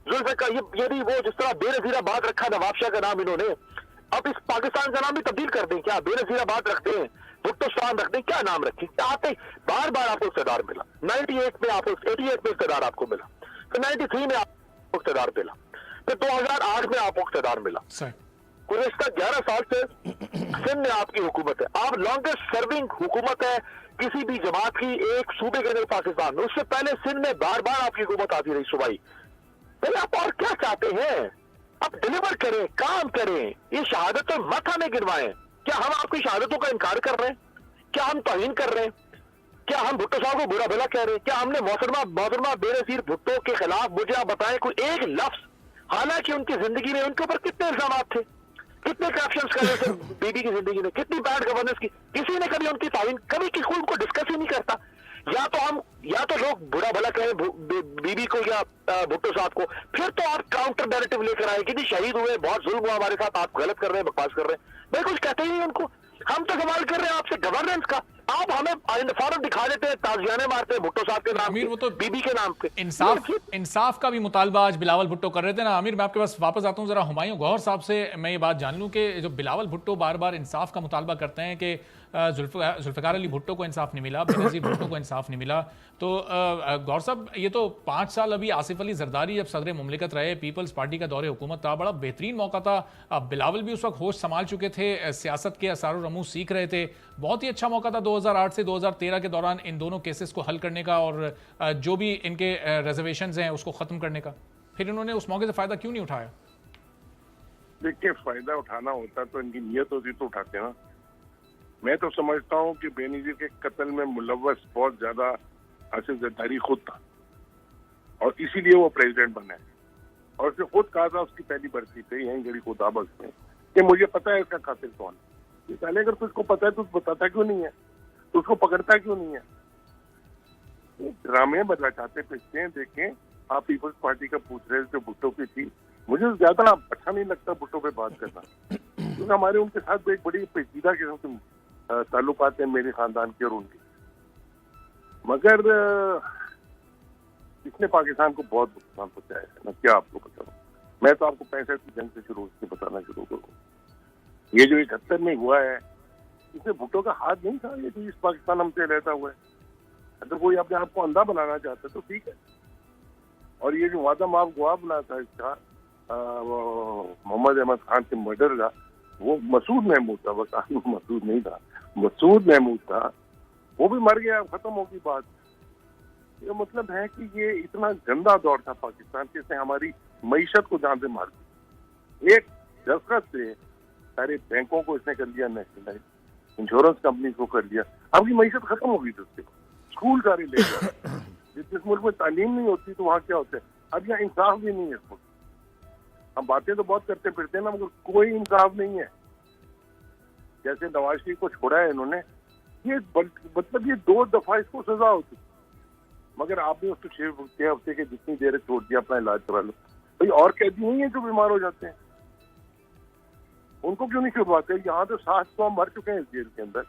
जुल्फ़िकार ये भी वो जिस तरह बेनज़ीराबाद रखा नवाब शाह का नाम इन्होंने, अब इस पाकिस्तान का नाम भी तब्दील कर दें क्या? बेनज़ीराबाद रख दें, भुट्टोस्तान रख दें, क्या नाम रखें? आते बार बार आपको इक़्तिदार मिला, 98 में आपको 88 में इक़्तिदार आपको मिला, फिर 93 में आपको इक़्तिदार मिला, फिर 2008 में आपको इक़्तिदार मिला। गुज़िश्ता 11 साल से सिंध में आपकी हुकूमत है, आप लॉन्गेस्ट सर्विंग हुकूमत है किसी भी जमात की एक सूबे के अंदर पाकिस्तान में। उससे पहले सिंध में बार बार आपकी हुकूमत आती रही सूबाई। भाई आप और क्या चाहते हैं? आप डिलीवर करें, काम करें, ये शहादत तो मत हमें गिनवाएं। क्या हम आपकी शहादतों का इनकार कर रहे हैं? क्या हम तौहीन कर रहे हैं? क्या हम भुट्टो साहब को बुरा भला कह रहे हैं? क्या हमने मोहतरमा बेनज़ीर भुट्टो के खिलाफ, मुझे आप बताएं कोई एक लफ्ज, हालांकि उनकी जिंदगी में उनके ऊपर कितने इल्जाम थे, कितने करप्शन कर रहे थे बीबी की जिंदगी में, कितनी बैड गवर्नेंस की, किसी ने कभी उनकी तारीफ, कभी किसी उनको डिस्कस ही नहीं करता। या तो लोग बुरा भला कहें बीबी को या भुट्टो साहब को, फिर तो आप काउंटर नैरेटिव लेकर आए कि जी शहीद हुए, बहुत जुल्म हुआ हमारे साथ, आप गलत कर रहे हैं, बकवास कर रहे हैं। भाई कुछ कहते ही नहीं उनको। हम तो सवाल कर रहे हैं आपसे गवर्नेंस का, आप हमें फौरन दिखा देते हैं, ताजियाने मारते हैं भुट्टो साहब के नाम पे, वो तो बीबी के नाम पे। इंसाफ का भी मुतालबा आज बिलावल भुट्टो कर रहे थे ना। आमिर, मैं आपके पास वापस आता हूँ, जरा हुमायूं गौहर साहब से मैं ये बात जान लूँ कि जो बिलावल भुट्टो बार बार इंसाफ का मुतालबा करते हैं कि जुल्फ़िकार अली भुट्टो को इंसाफ नहीं मिला, बेनज़ीर भुट्टो को इंसाफ नहीं मिला, तो गौर साहब ये तो 5 साल अभी आसिफ अली जरदारी जब सदर मुमलिकत रहे, पीपल्स पार्टी का दौरे हुकूमत था, बड़ा बेहतरीन मौका था। बिलावल भी उस वक्त होश संभाल चुके थे, सियासत के असार रमूज सीख रहे थे, बहुत ही अच्छा मौका था 2008 से 2013 के दौरान इन दोनों केसेस को हल करने का और जो भी इनके रिजर्वेशंस हैं उसको ख़त्म करने का। फिर इन्होंने उस मौके से फ़ायदा क्यों नहीं उठाया? देखिए, फायदा उठाना होता तो इनकी नीयत होती तो उठाते ना। मैं तो समझता हूँ कि बेनजीर के कत्ल में मुलव्वस बहुत ज्यादा आसिफ जरदारी खुद था और इसीलिए वो प्रेसिडेंट बना है। और उसने खुद कहा था उसकी पहली बरसी पे यहीं गड़ी खुदाबस में कि मुझे पता है इसका कातिल कौन है। ये पहले अगर तुझको पता है तो बताता क्यों नहीं है, तो उसको पकड़ता क्यों नहीं है? ये ड्रामे रचाते फिरते हैं। देखें, आप पीपल्स पार्टी का पूछ रहे थे जो भुट्टो की थी, मुझे ज्यादा अच्छा नहीं लगता भुट्टो पे बात करना, क्योंकि हमारे उनके साथ एक बड़ी पेचीदा किस्म के ताल्लुकात हैं मेरे खानदान के और उनके। मगर इसने पाकिस्तान को बहुत नुकसान पहुंचाया है ना, क्या आपको बताऊं। मैं तो आपको 65 की जंग से शुरू से बताना शुरू करूँ। ये जो 71 में हुआ है, इसमें भुट्टो का हाथ नहीं था। ये जो इस पाकिस्तान हमसे रहता हुआ है, अगर कोई अपने आप को अंधा बनाना चाहता है तो ठीक है। और ये जो वादा माफ गुआ बना था इसका मोहम्मद अहमद खान के मर्डर का, वो मसूद महमूद था, वकास मसूद नहीं था, मसूद महमूद था। वो भी मर गया, खत्म होगी बात। ये मतलब है कि ये इतना गंदा दौर था पाकिस्तान के, इसने हमारी मईशत को जान से मार दी। एक दस्तखत से सारे बैंकों को इसने कर लिया नेशनलाइज, इंश्योरेंस कंपनी को कर लिया, आपकी मईशत खत्म हो गई थी उसके। स्कूल सारे ले गए। जिस मुल्क में तालीम नहीं होती तो वहाँ क्या होता है? अब यहाँ इंसाफ भी नहीं है इस मुल्क। हम बातें तो बहुत करते फिरते हैं ना, मगर कोई इंसाफ नहीं है। जैसे नवाज शरीफ को छोड़ा है इन्होंने, ये मतलब ये 2 दफा इसको सजा होती, मगर आपने उसको 6 हफ्ते के जितनी देर छोड़ दिया, अपना इलाज करा लो। भाई और कैदी नहीं है जो बीमार हो जाते हैं, उनको क्यों नहीं छुड़वाते? यहाँ तो 700 मर चुके हैं इस जेल के अंदर।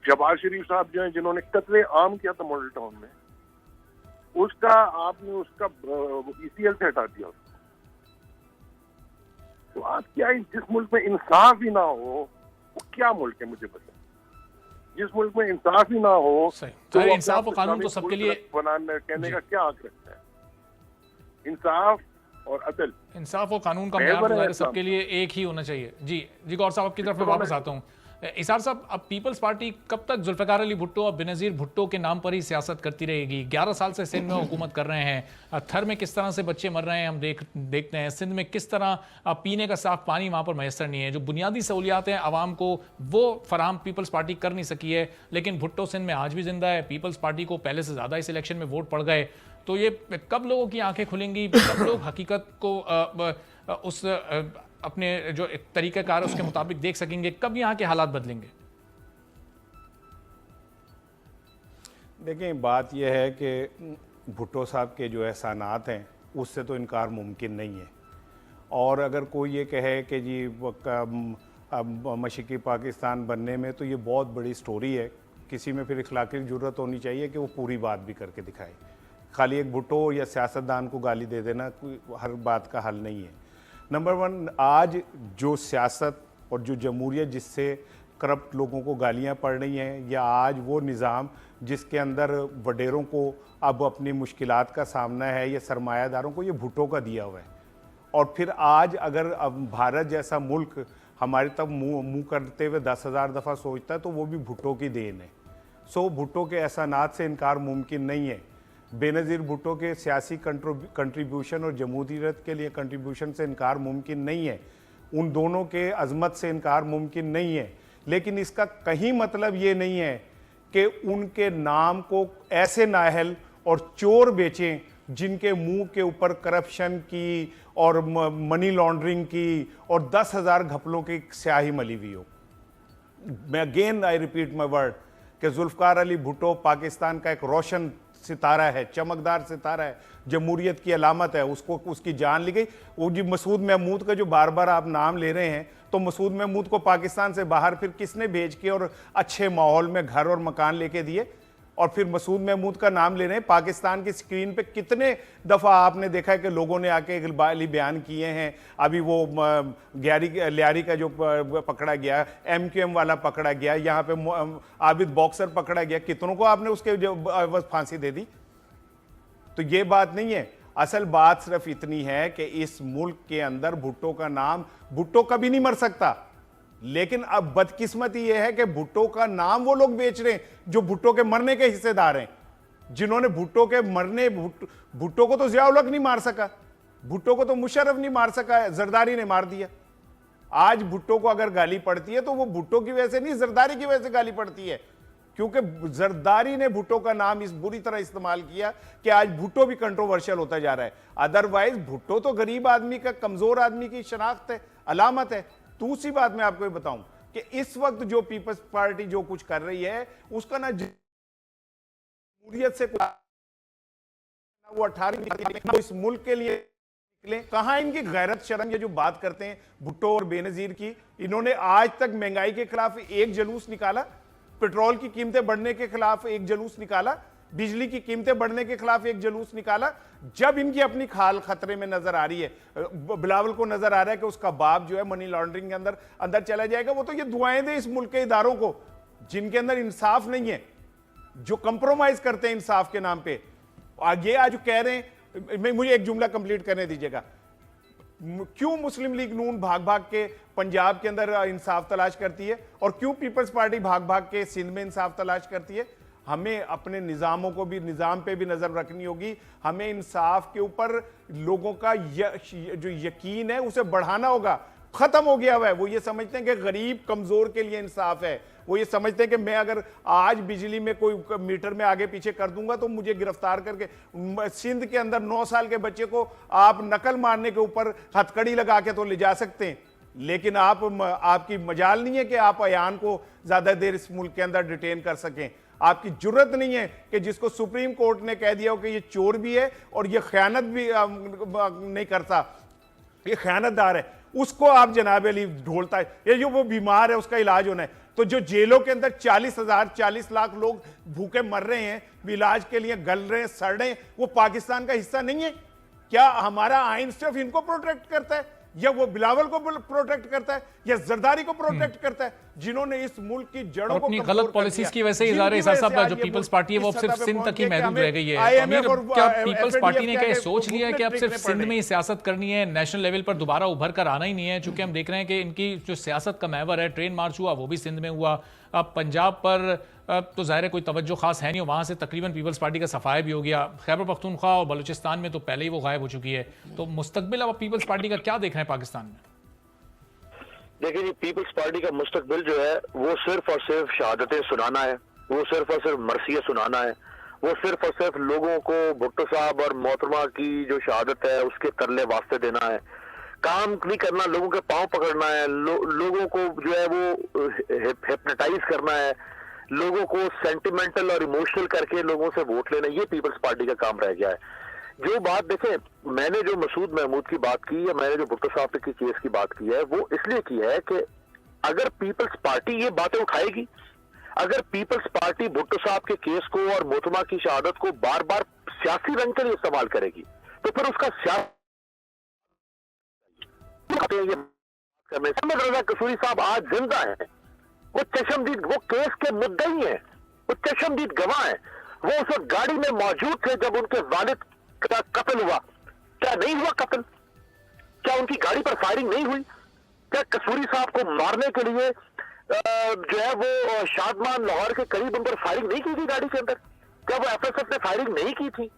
शहबाज शरीफ साहब जो है, जिन्होंने कत्ले आम किया था मॉडल टाउन में, उसका आपने उसका ECL से हटा दिया। तो आप क्या, जिस मुल्क में इंसाफ ही ना हो वो क्या मुल्क है? मुझे बताएं। जिस मुल्क में इंसाफ ही ना हो तो इंसाफ और कानून तो सबके लिए बनाने कहने का क्या हक रखता है? इंसाफ और अदल, इंसाफ और कानून का मेयार सबके लिए एक ही होना चाहिए। जी जी, गौर साहब आपकी तरफ मैं वापस आता हूँ। इसार साहब, अब पीपल्स पार्टी कब तक जुल्फिकार अली भुट्टो और बेनज़ीर भुट्टो के नाम पर ही सियासत करती रहेगी? 11 साल से सिंध में हुकूमत कर रहे हैं। थर में किस तरह से बच्चे मर रहे हैं हम देखते हैं। सिंध में किस तरह पीने का साफ पानी वहाँ पर मैसर नहीं है। जो बुनियादी सहूलियात हैं आवाम को, वो फराम पीपल्स पार्टी कर नहीं सकी है। लेकिन भुट्टो सिंध में आज भी जिंदा है। पीपल्स पार्टी को पहले से ज़्यादा इस इलेक्शन में वोट पड़ गए। तो ये कब लोगों की आंखें खुलेंगी? कब लोग हकीकत को उस अपने जो तरीक़ाकार उसके मुताबिक देख सकेंगे? कब यहाँ के हालात बदलेंगे? देखिए, बात यह है कि भुट्टो साहब के जो एहसानात हैं उससे तो इनकार मुमकिन नहीं है। और अगर कोई ये कहे कि जी मशरक़ी पाकिस्तान बनने में, तो ये बहुत बड़ी स्टोरी है। किसी में फिर इखलाकी जुर्रत होनी चाहिए कि वो पूरी बात भी करके दिखाए। खाली एक भुट्टो या सियासतदान को गाली दे देना कोई हर बात का हल नहीं है। नंबर 1, आज जो सियासत और जो जमहूरियत जिससे करप्ट लोगों को गालियां पड़ रही हैं, या आज वो निज़ाम जिसके अंदर वडेरों को अब अपनी मुश्किलात का सामना है, या सरमायादारों को, ये भुट्टो का दिया हुआ है। और फिर आज अगर अब भारत जैसा मुल्क हमारे तब मुँह करते हुए 10,000 दफ़ा सोचता है, तो वो भी भुट्टो की देन है। सो भुट्टो के एहसानात से इनकार मुमकिन नहीं है। बेनज़ीर भुट्टो के सियासी कंट्रीब्यूशन और जमहूरियत के लिए कंट्रीब्यूशन से इनकार मुमकिन नहीं है। उन दोनों के अज़मत से इनकार मुमकिन नहीं है। लेकिन इसका कहीं मतलब ये नहीं है कि उनके नाम को ऐसे नाअहल और चोर बेचें जिनके मुंह के ऊपर करप्शन की और मनी लॉन्ड्रिंग की और 10,000 घपलों की स्याही मली हुई हो। मैं again I repeat my word कि जुल्फिकार अली भुट्टो पाकिस्तान का एक रोशन सितारा है, चमकदार सितारा है, जमहूरियत की अलामत है। उसको उसकी जान ली गई। वो जी मसूद महमूद का जो बार बार आप नाम ले रहे हैं, तो मसूद महमूद को पाकिस्तान से बाहर फिर किसने भेज के और अच्छे माहौल में घर और मकान लेके दिए? और फिर मसूद महमूद का नाम ले रहे हैं। पाकिस्तान की स्क्रीन पे कितने दफ़ा आपने देखा है कि लोगों ने आके इकबाली बयान किए हैं। अभी वो लियारी का जो पकड़ा गया, MQM वाला पकड़ा गया, यहाँ पे आबिद बॉक्सर पकड़ा गया, कितनों को आपने उसके बस फांसी दे दी? तो ये बात नहीं है। असल बात सिर्फ इतनी है कि इस मुल्क के अंदर भुट्टो का नाम, भुट्टो कभी नहीं मर सकता। लेकिन अब बदकिस्मती यह है कि भुट्टो का नाम वो लोग बेच रहे हैं जो भुट्टो के मरने के हिस्सेदार हैं। जिन्होंने भुट्टो के मरने, भुट्टो को तो जिया-उल हक नहीं मार सका, भुट्टो को तो मुशर्रफ नहीं मार सका, जरदारी ने मार दिया। आज भुट्टो को अगर गाली पड़ती है तो वो भुट्टो की वजह से नहीं, जरदारी की वजह से गाली पड़ती है, क्योंकि जरदारी ने भुट्टो का नाम इस बुरी तरह इस्तेमाल किया कि आज भुट्टो भी कंट्रोवर्शियल होता जा रहा है। अदरवाइज भुट्टो तो गरीब आदमी का, कमजोर आदमी की शनाख्त है, अलामत है। दूसरी बात मैं आपको बताऊं कि इस वक्त जो पीपल्स पार्टी जो कुछ कर रही है उसका ना जमहूरियत से वो 18 इस मुल्क के लिए निकले। कहां इनकी गैरत शर्म, ये जो बात करते हैं भुट्टो और बेनजीर की, इन्होंने आज तक महंगाई के खिलाफ एक जुलूस निकाला, पेट्रोल की कीमतें बढ़ने के खिलाफ एक जुलूस निकाला, बिजली की कीमतें बढ़ने के खिलाफ एक जुलूस निकाला। जब इनकी अपनी खाल खतरे में नजर आ रही है, बिलावल को नजर आ रहा है कि उसका बाप जो है मनी लॉन्ड्रिंग के अंदर चला जाएगा, वो तो ये दुआएं दे इस मुल्क के इदारों को जिनके अंदर इंसाफ नहीं है, जो कंप्रोमाइज करते हैं इंसाफ के नाम पे। आगे आज कह रहे हैं, मुझे एक जुमला कंप्लीट करने दीजिएगा, क्यों मुस्लिम लीग नून भाग भाग के पंजाब के अंदर इंसाफ तलाश करती है और क्यों पीपल्स पार्टी भाग भाग के सिंध में इंसाफ तलाश करती है? हमें अपने निज़ामों को भी, निज़ाम पे भी नज़र रखनी होगी। हमें इंसाफ के ऊपर लोगों का जो यकीन है उसे बढ़ाना होगा। खत्म हो गया हुआ है, वो ये समझते हैं कि गरीब कमज़ोर के लिए इंसाफ है, वो ये समझते हैं कि मैं अगर आज बिजली में कोई मीटर में आगे पीछे कर दूंगा तो मुझे गिरफ्तार करके, सिंध के अंदर 9 साल के बच्चे को आप नकल मारने के ऊपर हथकड़ी लगा के तो ले जा सकते हैं, लेकिन आपकी मजाल नहीं है कि आप अयान को ज्यादा देर इस मुल्क के अंदर डिटेन कर सकें। आपकी जुर्रत नहीं है कि जिसको सुप्रीम कोर्ट ने कह दिया हो कि ये चोर भी है और ये खयानत भी नहीं करता, ये खयानतदार है, उसको आप जनाब अली ढोलता है। ये जो वो बीमार है उसका इलाज होना है, तो जो जेलों के अंदर 40 लाख लोग भूखे मर रहे हैं, इलाज के लिए गल रहे हैं, सड़ रहे हैं, वो पाकिस्तान का हिस्सा नहीं है क्या? हमारा आइन सिर्फ इनको प्रोटेक्ट करता है, या वो बिलावल को प्रोटेक्ट करता है, या जरदारी को प्रोटेक्ट करता है, जिन्होंने इस मुल्क की जड़ों को अपनी गलत पॉलिसीज की वजह से इजारे साहब जो पीपल्स पार्टी है वो अब सिर्फ सिंध तक ही महदूद रह गई है। क्या पीपल्स पार्टी ने क्या सोच लिया है कि अब सिर्फ सिंध में ही सियासत करनी है, नेशनल लेवल पर दोबारा उभर कर आना ही नहीं है? चूंकि हम देख रहे हैं कि इनकी जो सियासत का महवर है, ट्रेन मार्च हुआ वो भी सिंध में हुआ, अब पंजाब पर तो ज़ाहिर है कोई तवज्जो खास है नहीं, वहाँ से तकरीबन पीपल्स पार्टी का सफाया भी हो गया, खैबर पख्तूनख्वा और बलूचिस्तान में तो पहले ही वो गायब हो चुकी है। तो मुस्तकबिल अब पीपल्स पार्टी का क्या देख रहे हैं पाकिस्तान में? देखिए जी, पीपल्स पार्टी का मुस्तकबिल जो है वो सिर्फ और सिर्फ शहादतें सुनाना है, वो सिर्फ और सिर्फ मरसिया सुनाना है, वो सिर्फ और सिर्फ लोगों को भुट्टो साहब और मोहतरमा की जो शहादत है उसके तरले वास्ते देना है, काम नहीं करना, लोगों के पांव पकड़ना है, लोगों को जो है वो हिप्नोटाइज करना है, लोगों को सेंटिमेंटल और इमोशनल करके लोगों से वोट लेना, ये पीपल्स पार्टी का काम रह गया है। जो बात देखें, मैंने जो मसूद महमूद की बात की या मैंने जो भुट्टो साहब की केस की बात की है, वो इसलिए की है कि अगर पीपल्स पार्टी ये बातें उठाएगी, अगर पीपल्स पार्टी भुट्टो साहब के केस को और मोहतरमा की शहादत को बार बार सियासी रंग के लिए इस्तेमाल करेगी, तो फिर उसका रजा कसूरी साहब आज जिंदा है, वो चशमदीद, वो केस के मुद्दई हैं, वो चशमदीद गवाह हैं, वो उस वक्त गाड़ी में मौजूद थे जब उनके वालिद का कत्ल हुआ। क्या नहीं हुआ कत्ल? क्या उनकी गाड़ी पर फायरिंग नहीं हुई? क्या कसूरी साहब को मारने के लिए जो है वो शादमान लाहौर के करीब उन पर फायरिंग नहीं की थी गाड़ी के अंदर? क्या वो एफएसएफ ने फायरिंग नहीं की थी?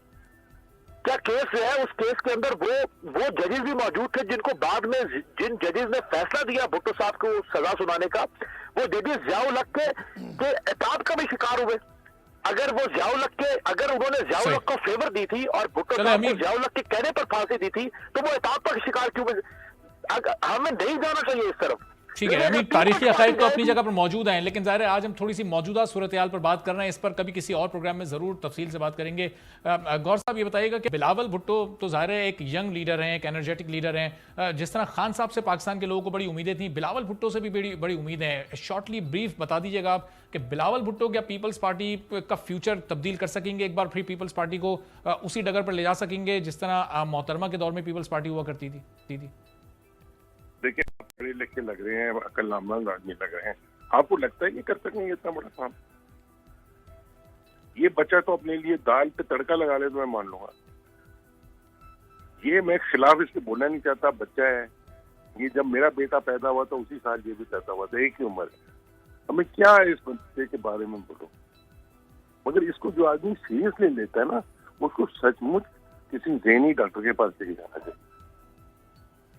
क्या केस जो है उस केस के अंदर वो जजेस भी मौजूद थे जिनको बाद में जिन जजेस ने फैसला दिया भुट्टो साहब को सजा सुनाने का, वो जजेस जिया-उल हक के इताब का भी शिकार हुए। अगर वो जिया-उल हक के, अगर उन्होंने जिया-उल हक को फेवर दी थी और भुट्टो साहब को जिया-उल हक के कहने पर फांसी दी थी, तो वो इताब का शिकार क्यों? हमें नहीं जाना चाहिए इस तरफ। ठीक है, अमीर, तारीखी हक़ाइक़ तो अपनी जगह पर मौजूद हैं, लेकिन ज़ाहिर है आज हम थोड़ी सी मौजूदा सूरत हाल पर बात कर रहे हैं, इस पर कभी किसी और प्रोग्राम में ज़रूर तफसील से बात करेंगे। गौर साहब ये बताइएगा कि बिलावल भुट्टो तो ज़ाहिर है एक यंग लीडर हैं, एक एनर्जेटिक लीडर हैं, जिस तरह खान साहब से पाकिस्तान के लोगों को बड़ी उम्मीदें थी, बिलावल भुट्टो से भी बड़ी उम्मीदें हैं। शॉर्टली ब्रीफ बता दीजिएगा आप कि बिलावल भुट्टो क्या पीपल्स पार्टी का फ्यूचर तब्दील कर सकेंगे, एक बार फिर पीपल्स पार्टी को उसी डगर पर ले जा सकेंगे जिस तरह मोहतरमा के दौर में पीपल्स पार्टी हुआ करती थी? देखिए, आप पढ़े लिखे लग रहे हैं, अक्लमंद आदमी लग रहे हैं, आपको लगता है कि कर सकेंगे इतना बड़ा काम? ये बच्चा तो अपने लिए दाल पे तड़का लगा ले तो मैं मान लूंगा। ये मैं खिलाफ इसके बोलना नहीं चाहता, बच्चा है ये। जब मेरा बेटा पैदा हुआ था उसी साल ये भी पैदा हुआ था, एक ही उम्र है। हमें क्या इस बच्चे के बारे में बोलो? मगर इसको जो आदमी सीरियसली लेता है ना, उसको सचमुच किसी ज़हनी डॉक्टर के पास लेके जाना चाहिए।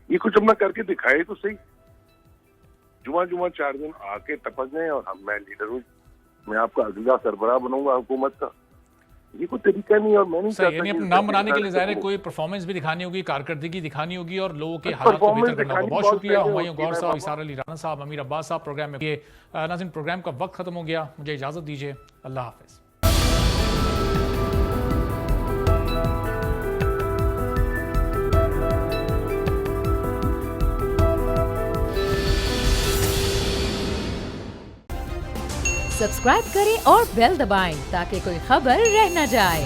ये कुछ अपना करके दिखाए तो सही। जुमा 4 दिन आके टपक गए और मैं लीडर हूँ, मैं आपका अगला सरबराह बनूंगा हुकूमत का, ये कोई तरीका नहीं। और मैं नहीं सही, यानी कि अपना नाम बनाने के लिए ज़ाहिर है कोई परफॉर्मेंस भी दिखानी होगी, कारकर्दगी दिखानी होगी और लोगों के हालात को बेहतर करना होगा। बहुत शुक्रिया हुमायूं गौर साहब, इसार अली राना साहब, अमीर अब्बास साहब प्रोग्राम में। ये नाज़रीन, प्रोग्राम का वक्त खत्म हो गया, मुझे इजाज़त दीजिए, अल्लाह हाफिज़। सब्सक्राइब करें और बेल दबाएं ताकि कोई खबर रह न जाए।